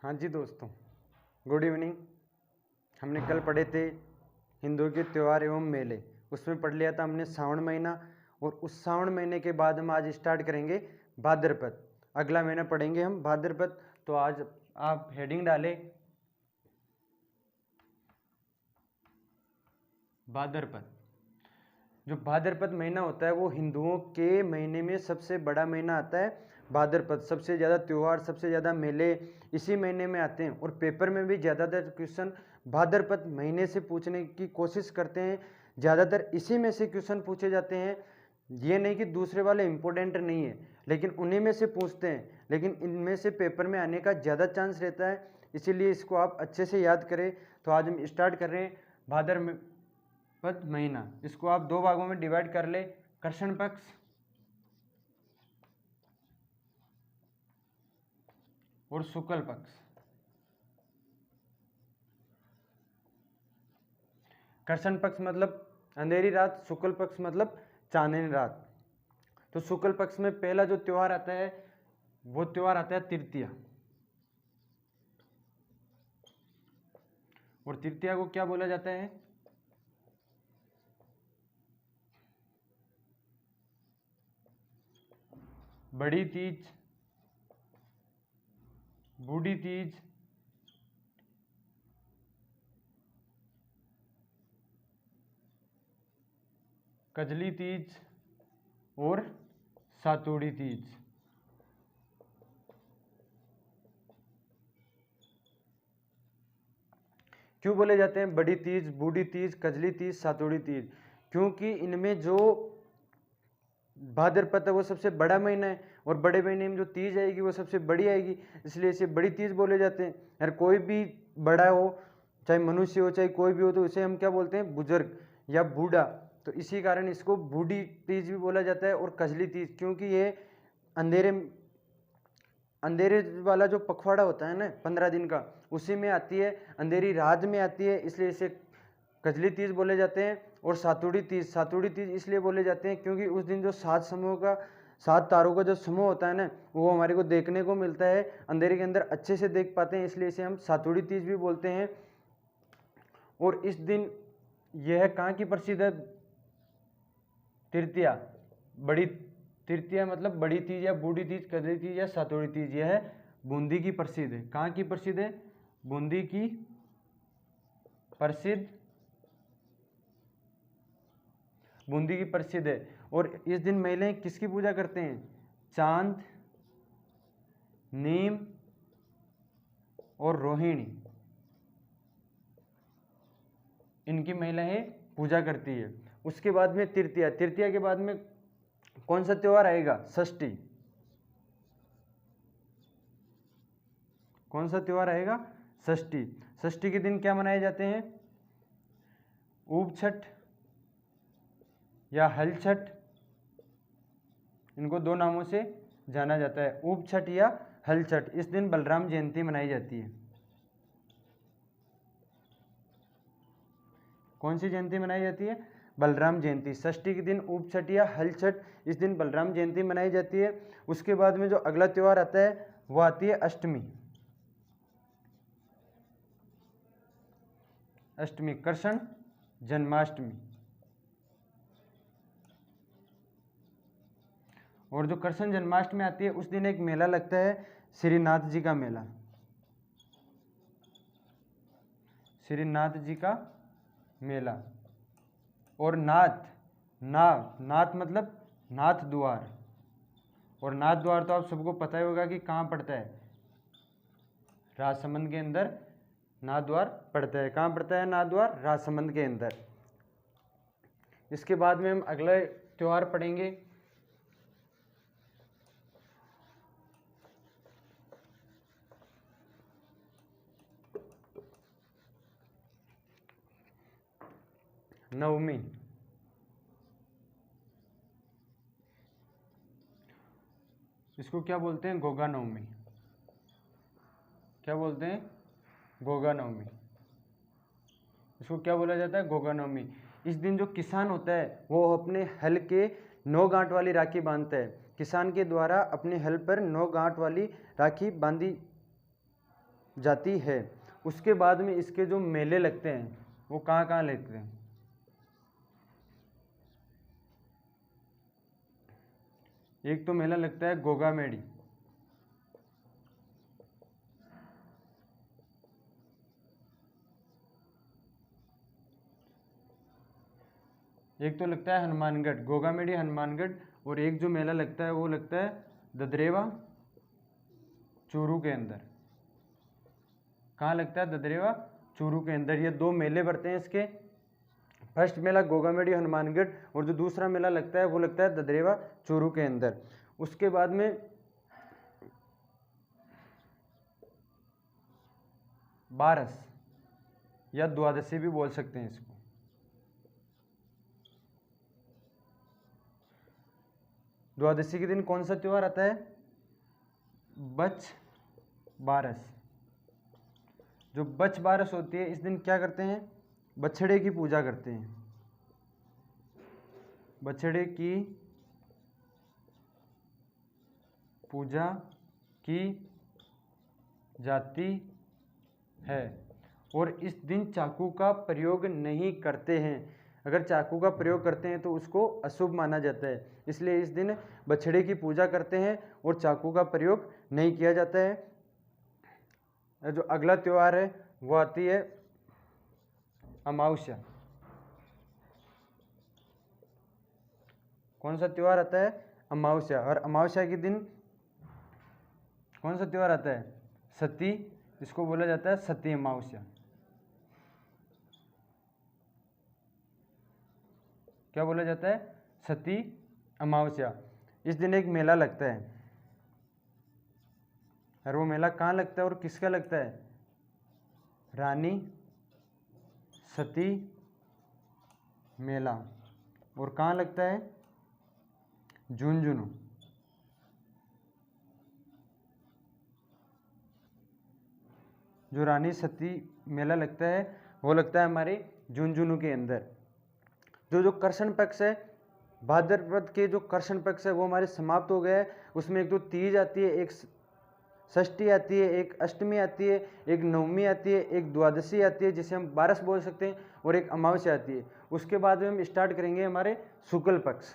हाँ जी दोस्तों, good evening. हमने कल पढ़े थे हिंदुओं के त्यौहार एवं मेले। उसमें पढ़ लिया था हमने श्रावण महीना, और उस श्रावण महीने के बाद हम आज स्टार्ट करेंगे भाद्रपद। अगला महीना पढ़ेंगे हम भाद्रपद। तो आज आप हेडिंग डालें भाद्रपद। जो भाद्रपद महीना होता है वो हिंदुओं के महीने में सबसे बड़ा महीना आता है भाद्रपद। सबसे ज़्यादा त्यौहार, सबसे ज़्यादा मेले इसी महीने में आते हैं, और पेपर में भी ज़्यादातर क्वेश्चन भाद्रपद महीने से पूछने की कोशिश करते हैं। ज़्यादातर इसी में से क्वेश्चन पूछे जाते हैं। ये नहीं कि दूसरे वाले इम्पोर्टेंट नहीं है, लेकिन उन्हीं में से पूछते हैं, लेकिन इनमें से पेपर में आने का ज़्यादा चांस रहता है, इसीलिए इसको आप अच्छे से याद करें। तो आज हम स्टार्ट कर रहे हैं भाद्रपद महीना। इसको आप दो भागों में डिवाइड कर ले, कृष्ण पक्ष और शुक्ल पक्ष। कृष्ण पक्ष मतलब अंधेरी रात, शुक्ल पक्ष मतलब चांदनी रात। तो शुक्ल पक्ष में पहला जो त्योहार आता है वो त्योहार आता है तृतीया। और तृतीया को क्या बोला जाता है? बड़ी तीज, बूढ़ी तीज, कजली तीज और सातुड़ी तीज। क्यों बोले जाते हैं बड़ी तीज, बूढ़ी तीज, कजली तीज, सातुड़ी तीज? क्योंकि इनमें जो भाद्रपद है वो सबसे बड़ा महीना है, और बड़े महीने में जो तीज आएगी वो सबसे बड़ी आएगी, इसलिए इसे बड़ी तीज बोले जाते हैं। यार कोई भी बड़ा हो, चाहे मनुष्य हो चाहे कोई भी हो, तो इसे हम क्या बोलते हैं? बुजुर्ग या बूढ़ा। तो इसी कारण इसको बूढ़ी तीज भी बोला जाता है। और कजली तीज क्योंकि ये अंधेरे वाला जो पखवाड़ा होता है ना 15 दिन का, उसी में आती है, अंधेरी रात में आती है, इसलिए इसे कजली तीज बोले जाते हैं। और सातुड़ी तीज इसलिए बोले जाते हैं क्योंकि उस दिन जो 7 तारों का जो समूह होता है ना, वो हमारे को देखने को मिलता है, अंधेरे के अंदर अच्छे से देख पाते हैं, इसलिए इसे हम सातुड़ी तीज भी बोलते हैं। और इस दिन यह कहाँ की प्रसिद्ध है? तृतीया, बड़ी तृतीया मतलब बड़ी तीज या बूढ़ी तीज, कजली तीज या सातुड़ी तीज, यह है बूंदी की प्रसिद्ध है। कहाँ की प्रसिद्ध है? बूंदी की प्रसिद्ध, बूंदी की प्रसिद्ध है। और इस दिन महिलाएं किसकी पूजा करते हैं? चांद, नीम और रोहिणी, इनकी महिलाएं पूजा करती है। उसके बाद में तृतीया के बाद में कौन सा त्योहार आएगा? षष्ठी। कौन सा त्योहार आएगा? षष्ठी। षष्ठी के दिन क्या मनाए जाते हैं? ऊब छठ या हल छठ, इनको दो नामों से जाना जाता है, ऊब छठ या हल छठ। इस दिन बलराम जयंती मनाई जाती है। कौन सी जयंती मनाई जाती है? बलराम जयंती। षष्ठी के दिन ऊब छठ या हल छठ, इस दिन बलराम जयंती मनाई जाती है। उसके बाद में जो अगला त्योहार आता है वो आती है अष्टमी। अष्टमी, कृष्ण जन्माष्टमी। और जो कृष्ण जन्माष्टमी आती है उस दिन एक मेला लगता है, श्रीनाथ जी का मेला। श्रीनाथ जी का मेला। और नाथ मतलब नाथ द्वार। और नाथ द्वार तो आप सबको पता ही होगा कि कहाँ पड़ता है? राजसमंद के अंदर नाथ द्वार पड़ता है। कहाँ पड़ता है नाथ द्वार? राजसमंद के अंदर। इसके बाद में हम अगले त्योहार पढ़ेंगे नवमी। इसको क्या बोलते हैं? गोगा नवमी। क्या बोलते हैं? गोगा नवमी। इसको क्या बोला जाता है? गोगा नवमी। इस दिन जो किसान होता है वो अपने हल के 9 गांठ वाली राखी बांधता है। किसान के द्वारा अपने हल पर 9 गांठ वाली राखी बांधी जाती है। उसके बाद में इसके जो मेले लगते हैं वो कहाँ कहाँ लगते हैं? एक तो मेला लगता है गोगामेड़ी, एक तो लगता है हनुमानगढ़, गोगामेड़ी हनुमानगढ़, और एक जो मेला लगता है वो लगता है ददरेवा चूरू के अंदर। कहाँ लगता है? ददरेवा चूरू के अंदर। ये दो मेले पड़ते हैं इसके। फर्स्ट मेला गोगामेड़ी हनुमानगढ़, और जो दूसरा मेला लगता है वो लगता है ददरेवा चूरू के अंदर। उसके बाद में बारस या द्वादशी भी बोल सकते हैं इसको। द्वादशी के दिन कौन सा त्योहार आता है? बच बारस। जो बच बारस होती है, इस दिन क्या करते हैं? बछड़े की पूजा करते हैं। बछड़े की पूजा की जाती है, और इस दिन चाकू का प्रयोग नहीं करते हैं। अगर चाकू का प्रयोग करते हैं तो उसको अशुभ माना जाता है, इसलिए इस दिन बछड़े की पूजा करते हैं और चाकू का प्रयोग नहीं किया जाता है। जो अगला त्यौहार है वो आती है अमावस्या। कौन सा त्यौहार आता है? अमावस्या। और अमावस्या के दिन कौन सा त्यौहार आता है? सती, इसको बोला जाता है सती अमावस्या। क्या बोला जाता है? सती अमावस्या। इस दिन एक मेला लगता है, और वो मेला कहाँ लगता है और किसका लगता है? रानी सती मेला। और कहाँ लगता है? झुंझुनू। जो रानी सती मेला लगता है वो लगता है हमारे झुंझुनू के अंदर। जो कृष्ण पक्ष है, भाद्रपद के जो कृष्ण पक्ष है वो हमारे समाप्त हो गए हैं। उसमें एक तो तीज आती है, एक षष्ठी आती है, एक अष्टमी आती है, एक नवमी आती है, एक द्वादशी आती है जिसे हम बारस बोल सकते हैं, और एक अमावस्या आती है। उसके बाद में हम स्टार्ट करेंगे हमारे शुक्ल पक्ष।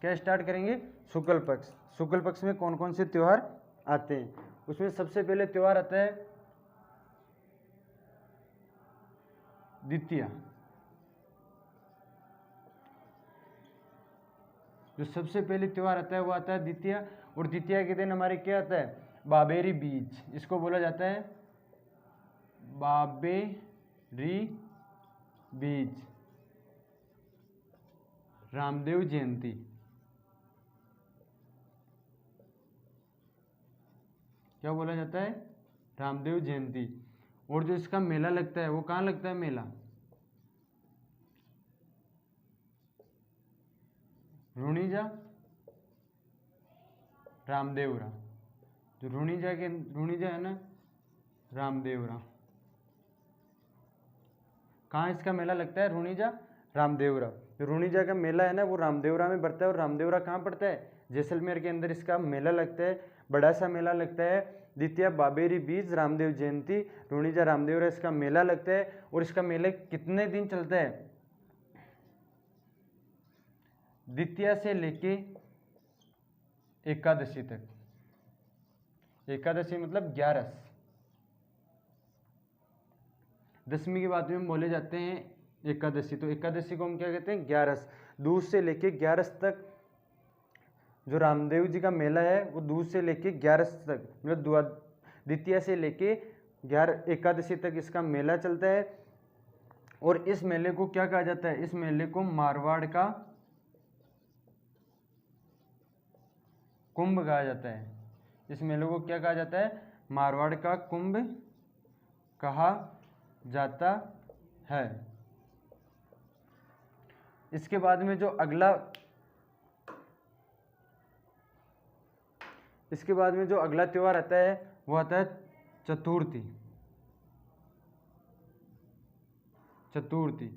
क्या स्टार्ट करेंगे? शुक्ल पक्ष। शुक्ल पक्ष में कौन कौन से त्यौहार आते हैं? उसमें सबसे पहले त्यौहार आता है द्वितीया। जो सबसे पहले त्यौहार आता है वो आता है द्वितीया, और द्वितीया के दिन हमारे क्या आता है? बाबेरी बीज, इसको बोला जाता है बाबेरी बीज। रामदेव जयंती। क्या बोला जाता है? रामदेव जयंती। और जो इसका मेला लगता है वो कहाँ लगता है? मेला रुणीजा रामदेवरा। जो रुणीजा है ना, रामदेवरा। कहाँ इसका मेला लगता है? रुणीजा रामदेवरा। जो रुणीजा का मेला है ना वो रामदेवरा में पड़ता है, और रामदेवरा कहाँ पड़ता है? जैसलमेर के अंदर इसका मेला लगता है, बड़ा सा मेला लगता है। द्वितीया बाबेरी बीज, रामदेव जयंती, रुणीजा रामदेवरा, इसका मेला लगता है। और इसका मेला कितने दिन चलता है? द्वितीया से लेके एकादशी तक। एकादशी मतलब 11। दसवीं के बाद में बोले जाते हैं एकादशी। तो एकादशी को हम क्या कहते हैं? 11। दूध से लेके 11 तक जो रामदेव जी का मेला है वो दूध से लेके 11 तक, मतलब द्वितीया से लेके 11 एकादशी तक इसका मेला चलता है। और इस मेले को क्या कहा जाता है? इस मेले को मारवाड़ का कुंभ कहा जाता है। इस मेले को क्या कहा जाता है? मारवाड़ का कुंभ कहा जाता है। इसके बाद में जो अगला त्यौहार आता है वो आता है चतुर्थी। चतुर्थी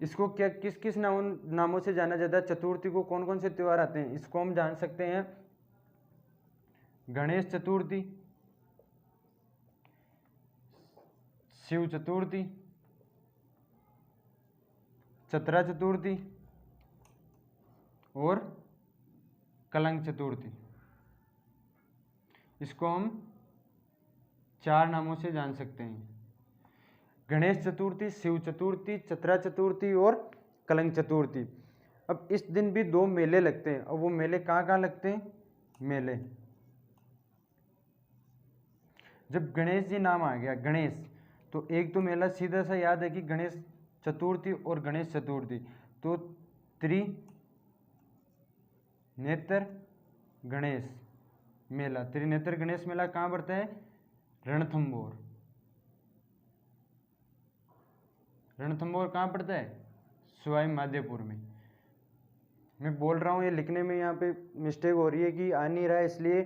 इसको क्या किस किस नामों से जाना जाता है? चतुर्थी को कौन कौन से त्यौहार आते हैं? इसको हम जान सकते हैं गणेश चतुर्थी, शिव चतुर्थी, चतरा चतुर्थी और कलंक चतुर्थी। इसको हम 4 नामों से जान सकते हैं, गणेश चतुर्थी, शिव चतुर्थी, चतरा चतुर्थी और कलंक चतुर्थी। अब इस दिन भी 2 मेले लगते हैं, और वो मेले कहाँ कहाँ लगते हैं? मेले, जब गणेश जी नाम आ गया गणेश, तो एक तो मेला सीधा सा याद है कि गणेश चतुर्थी और गणेश चतुर्थी, तो त्रिनेत्र गणेश मेला, त्रिनेत्र गणेश मेला कहाँ पड़ता है? रणथंभौर। रणथंभौर कहाँ पड़ता है? सवाई माधोपुर में। मैं बोल रहा हूँ, ये लिखने में यहाँ पे मिस्टेक हो रही है कि आ नहीं रहा है, इसलिए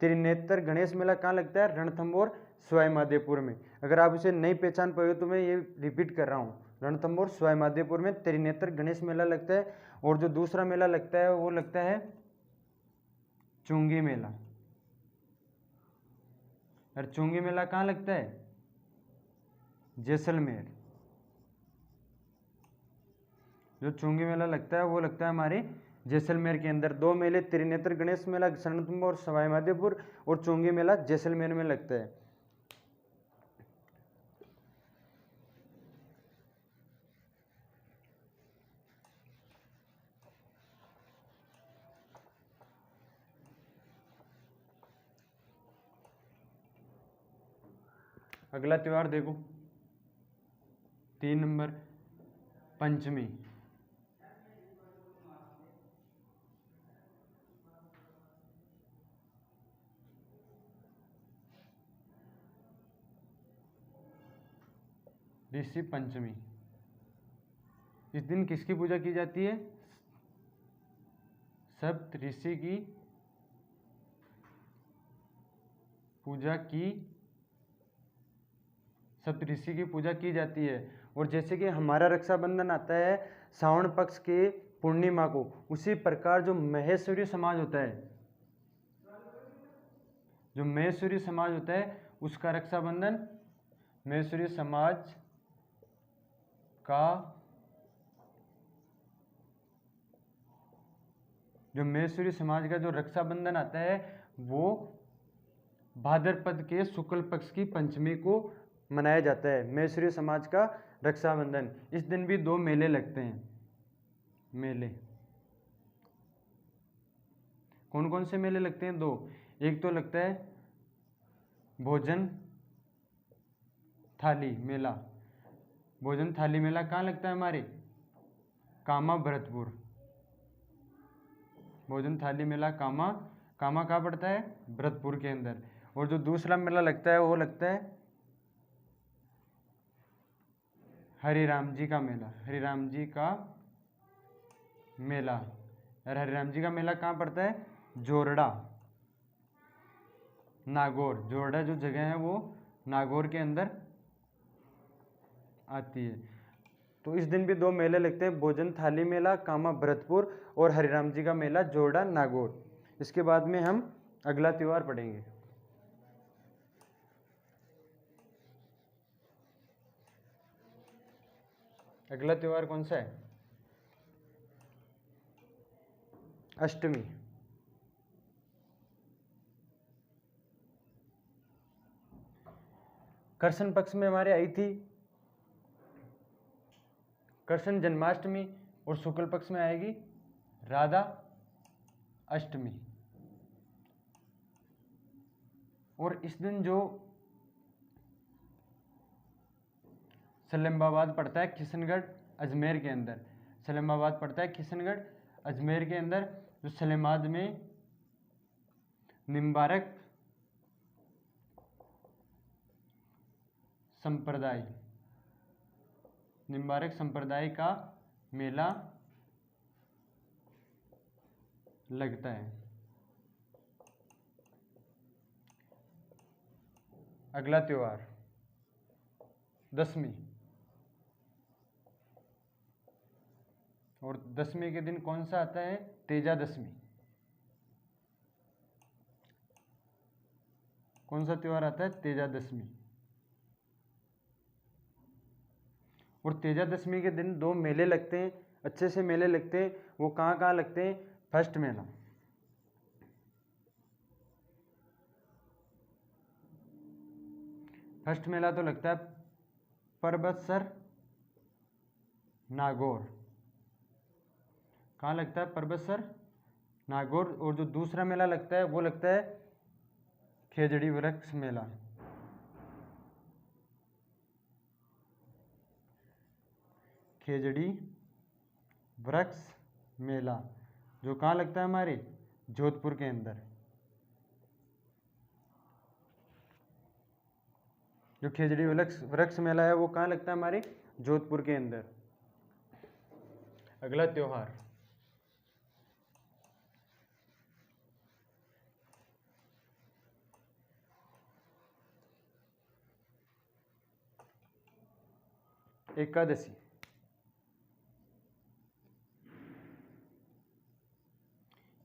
त्रिनेत्र गणेश मेला कहाँ लगता है? रणथंभौर सवाई माधोपुर में। अगर आप इसे नहीं पहचान पाए तो मैं ये रिपीट कर रहा हूँ, रणथंभौर सवाई माधोपुर में त्रिनेत्र गणेश मेला लगता है। और जो दूसरा मेला लगता है वो लगता है चुंगी मेला। और चुंगी मेला कहाँ लगता है? जैसलमेर। जो चुंगी मेला लगता है वो लगता है हमारे जैसलमेर के अंदर। 2 मेले, त्रिनेत्र गणेश मेला रणथंभौर सवाई माधोपुर और चुंगी मेला जैसलमेर में लगता है। अगला त्योहार देखो, 3 नंबर, पंचमी। ऋषि पंचमी, इस दिन किसकी पूजा की जाती है? सप्त ऋषि की पूजा की, सप्तऋषि की पूजा की जाती है। और जैसे कि हमारा रक्षाबंधन आता है श्रावण पक्ष के पूर्णिमा को, उसी प्रकार जो महेश्वरी समाज होता है, जो महेश्वरी समाज होता है उसका रक्षाबंधन, महेश्वरी समाज का जो महेश्वरी समाज का जो रक्षाबंधन आता है वो भाद्रपद के शुक्ल पक्ष की पंचमी को मनाया जाता है, महेश्वरी समाज का रक्षाबंधन। इस दिन भी 2 मेले लगते हैं। मेले कौन कौन से मेले लगते हैं? 2, एक तो लगता है भोजन थाली मेला। भोजन थाली मेला कहाँ लगता है? हमारे कामा भरतपुर। भोजन थाली मेला कामा कहाँ पड़ता है? भरतपुर के अंदर। और जो दूसरा मेला लगता है वो लगता है हरिराम जी का मेला, हरिराम जी का मेला। और हरिराम जी का मेला कहाँ पड़ता है? जोरडा, नागौर। जोरडा जो जगह है वो नागौर के अंदर आती है। तो इस दिन भी 2 मेले लगते हैं, भोजन थाली मेला कामा भरतपुर और हरिराम जी का मेला जोरडा नागौर। इसके बाद में हम अगला त्योहार पढ़ेंगे। अगला त्योहार कौन सा है? अष्टमी। कृष्ण पक्ष में हमारे आई थी कृष्ण जन्माष्टमी, और शुक्ल पक्ष में आएगी राधा अष्टमी। और इस दिन जो सलेमबाबाद पड़ता है किशनगढ़ अजमेर के अंदर, सलेमबाबाद पड़ता है किशनगढ़ अजमेर के अंदर, जो सलेमाबाद में निम्बारक संप्रदाय का मेला लगता है। अगला त्योहार दशमी। और दशमी के दिन कौन सा आता है? तेजा दशमी। कौन सा त्यौहार आता है? तेजादशमी। और तेजादशमी के दिन 2 मेले लगते हैं, अच्छे से मेले लगते हैं। वो कहाँ कहाँ लगते हैं? फर्स्ट मेला तो लगता है परबतसर नागौर। कहाँ लगता है? परबतसर नागौर। और जो दूसरा मेला लगता है वो लगता है खेजड़ी वृक्ष मेला। खेजड़ी वृक्ष मेला जो कहाँ लगता है? हमारे जोधपुर के अंदर। जो खेजड़ी वृक्ष मेला है वो कहाँ लगता है? हमारे जोधपुर के अंदर। अगला त्योहार एकादशी।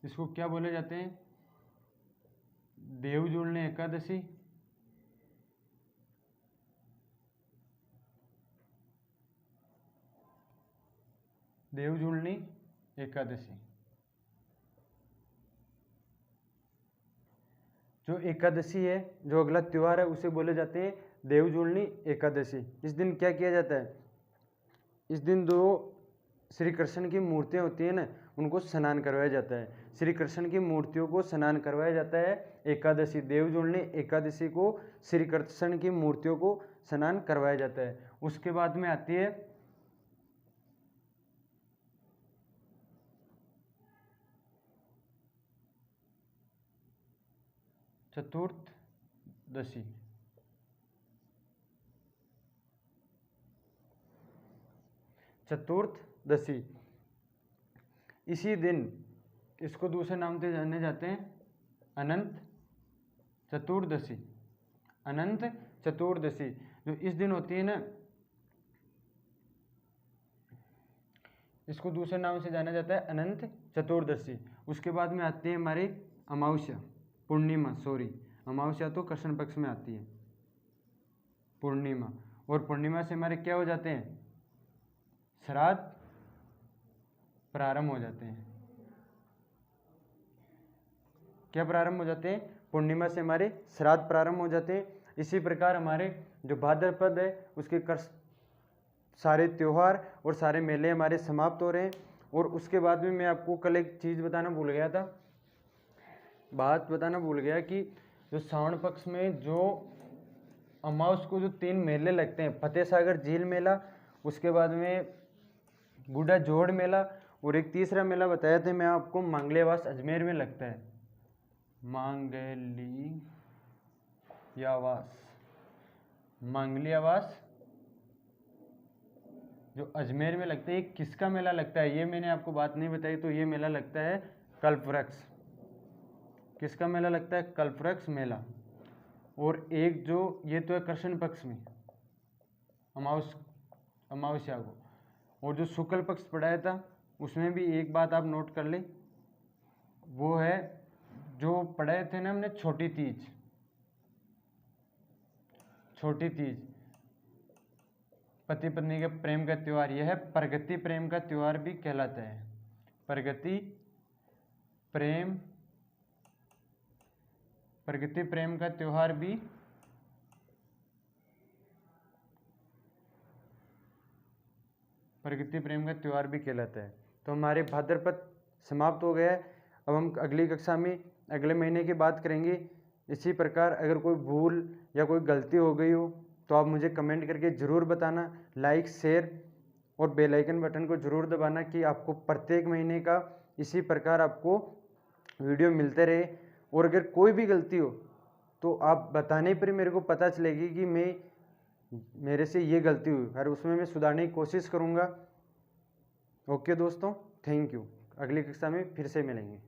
इसको क्या बोले जाते हैं? देव जुड़ने एकादशी, देव जुड़नी एकादशी। जो एकादशी है, जो अगला त्योहार है, उसे बोले जाते हैं देव जुड़नी एकादशी। इस दिन क्या किया जाता है? इस दिन जो श्री कृष्ण की मूर्तियाँ होती हैं ना, उनको स्नान करवाया जाता है। श्री कृष्ण की मूर्तियों को स्नान करवाया जाता है एकादशी, देव जुड़नी एकादशी को श्री कृष्ण की मूर्तियों को स्नान करवाया जाता है। उसके बाद में आती है चतुर्दशी। चतुर्दशी इसी दिन, इसको दूसरे नाम से जाने जाते हैं अनंत चतुर्दशी। अनंत चतुर्दशी जो इस दिन होती है ना, इसको दूसरे नाम से जाना जाता है अनंत चतुर्दशी। उसके बाद में आती है हमारी अमावस्या, पूर्णिमा, सॉरी अमावस्या तो कृष्ण पक्ष में आती है, पूर्णिमा। और पूर्णिमा से हमारे क्या हो जाते हैं? श्राद्ध प्रारंभ हो जाते हैं। क्या प्रारंभ हो जाते हैं? पूर्णिमा से हमारे श्राद्ध प्रारंभ हो जाते हैं। इसी प्रकार हमारे जो भाद्रपद है उसके सारे त्योहार और सारे मेले हमारे समाप्त हो रहे हैं। और उसके बाद में मैं आपको कल एक चीज़ बताना भूल गया था, बात बताना भूल गया कि जो श्रावण पक्ष में जो अमावस को जो 3 मेले लगते हैं, फतेह सागर झील मेला, उसके बाद में बूढ़ा जोड़ मेला, और एक तीसरा मेला बताया था मैं आपको, मांगलियावास अजमेर में लगता है। मांगलियावास जो अजमेर में लगता है। ये किसका मेला लगता है ये मैंने आपको बात नहीं बताई, तो ये मेला लगता है कल्पवृक्ष। किसका मेला लगता है? कल्पवृक्ष मेला। और एक जो ये तो है कृष्ण पक्ष में अमावस्या को, और जो शुक्ल पक्ष पढ़ाया था उसमें भी एक बात आप नोट कर ले, वो है जो पढ़ाए थे ना हमने छोटी तीज। छोटी तीज पति पत्नी के प्रेम का त्योहार, यह है प्रगति प्रेम का त्योहार भी कहलाता है। प्रगति प्रेम का त्योहार भी कहलाता है। तो हमारे भाद्रपद समाप्त हो गया है। अब हम अगली कक्षा में अगले महीने की बात करेंगे। इसी प्रकार अगर कोई भूल या कोई गलती हो गई हो तो आप मुझे कमेंट करके ज़रूर बताना। लाइक, शेयर और बेल आइकन बटन को ज़रूर दबाना कि आपको प्रत्येक महीने का इसी प्रकार आपको वीडियो मिलते रहे। और अगर कोई भी गलती हो तो आप बताने पर मेरे को पता चलेगी कि मेरे से ये गलती हुई, और उसमें मैं सुधारने की कोशिश करूँगा। ओके दोस्तों, थैंक यू। अगली कक्षा में फिर से मिलेंगे।